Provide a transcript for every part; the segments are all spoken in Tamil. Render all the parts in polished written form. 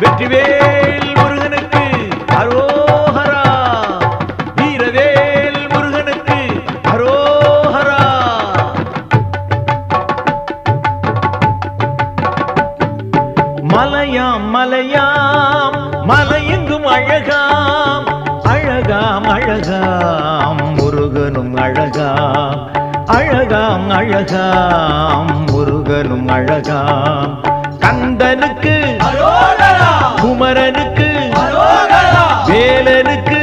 வெற்றிவேல் முருகனுக்கு அரோஹரா, வீரவேல் முருகனுக்கு அரோஹரா. மலையாம் மலையாம் மலையெங்கும் அழகாம், அழகாம் அழகாம் முருகனும் அழகாம், அழகாம் அழகாம் முருகனும் அழகாம். கந்தனுக்கு குமரனுக்கு வேலனுக்கு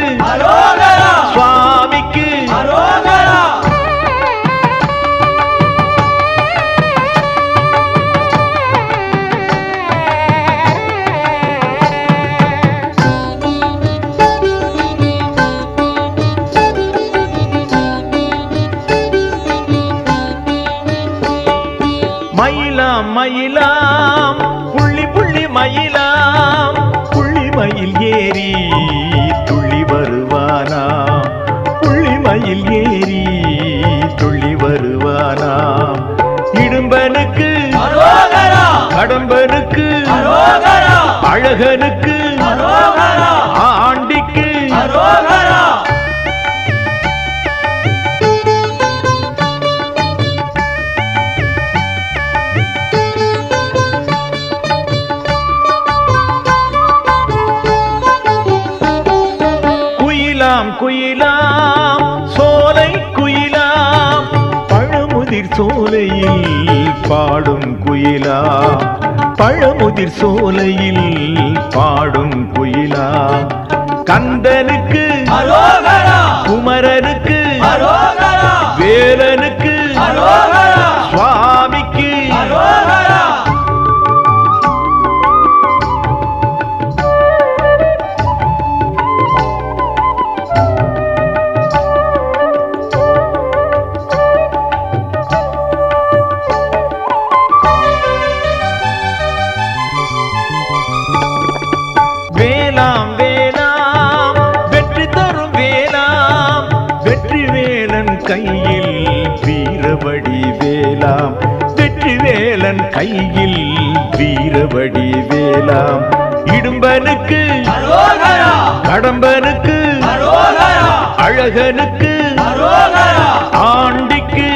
சுவாமிக்கு மயிலாம் மயிலாம் புள்ளி புள்ளி மயிலாம், புள்ளி மயில் ஏறி துள்ளி வருவானாம், புள்ளி மயில் ஏறி துள்ளி வருவானாம். இடும்பனுக்கு கடம்பனுக்கு அழகனுக்கு ஆண்டிக்கு குயிலாம் சோலை குயிலாம், பழமுதிர் சோலையில் பாடும் குயிலாம், பழமுதிர் சோலையில் பாடும் குயிலாம். கந்தனுக்கு குமரனுக்கு வேலனுக்கு சுவாமிக்கு வேலாம் வேலாம் வெற்றி தரும் வேலாம், வெற்றி வேலன் கையில் வீரவடி வேலாம், வெற்றி வேலன் கையில் வீரவடி வேலாம். இடும்பனுக்கு கடம்பனுக்கு அழகனுக்கு ஆண்டிக்கு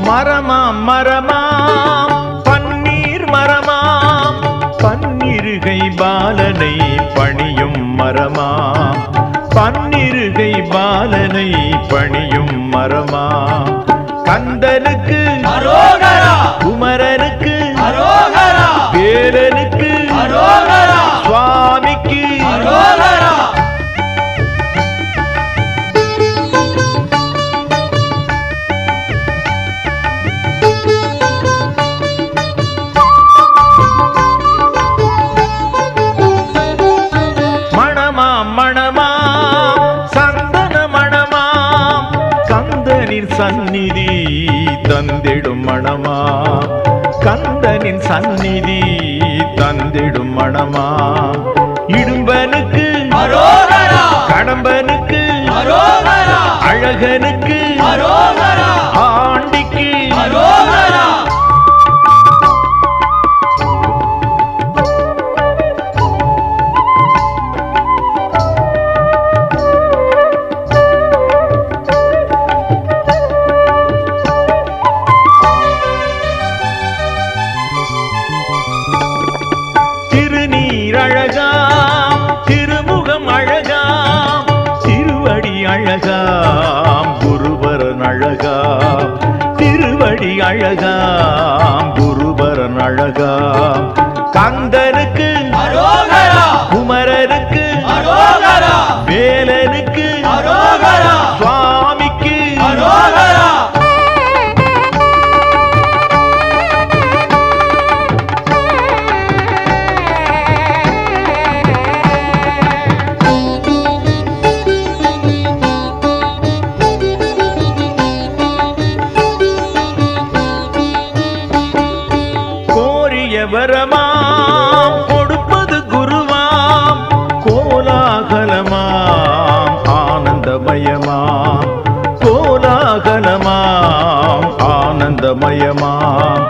மரமாம் மரமாம் பன்னீர் மரமாம், பன்னிருகை பாலனை பணியும் மரமாம், பன்னிருகை பாலனை பணியும் மரமாம். கந்தனுக்கு குமரனுக்கு வேலனுக்கு சுவாமிக்கு சந்நிதி தந்திடும் மணமா, கந்தனின் சந்நிதி தந்திடும் மணமா. இடும்பனுக்கு கடம்பனுக்கு அழகனுக்கு ஆண்டிக்கு அழகாம் திருமுகம் அழகாம், திருவடி அழகாம் குருபரன் அழகாம், திருவடி அழகாம் குருபரன் அழகாம். கந்தனுக்கு அரோகரா, குமரனுக்கு அரோகரா, வேலனுக்கு அரோகரா, சுவாமிக்கு அரோகரா. வரமாம் கொடுப்பது குருவாம் கோலாகலமாம் ஆனந்தமயமாம் கோலாகலமாம் ஆனந்தமயமாம்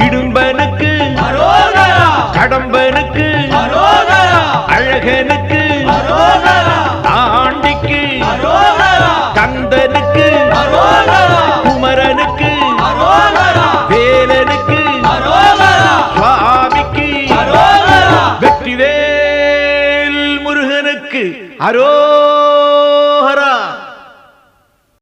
இடும்பனுக்கு அரோகரா, கடம்பனுக்கு அரோகரா, அழகனுக்கு அரோகரா, ஆண்டிக்கு அரோகரா, கந்தனுக்கு அரோகரா, குமரனுக்கு அரோகரா, வேலனுக்கு அரோகரா, சுவாமிக்கு அரோகரா. வெற்றிவேல் முருகனுக்கு அரோ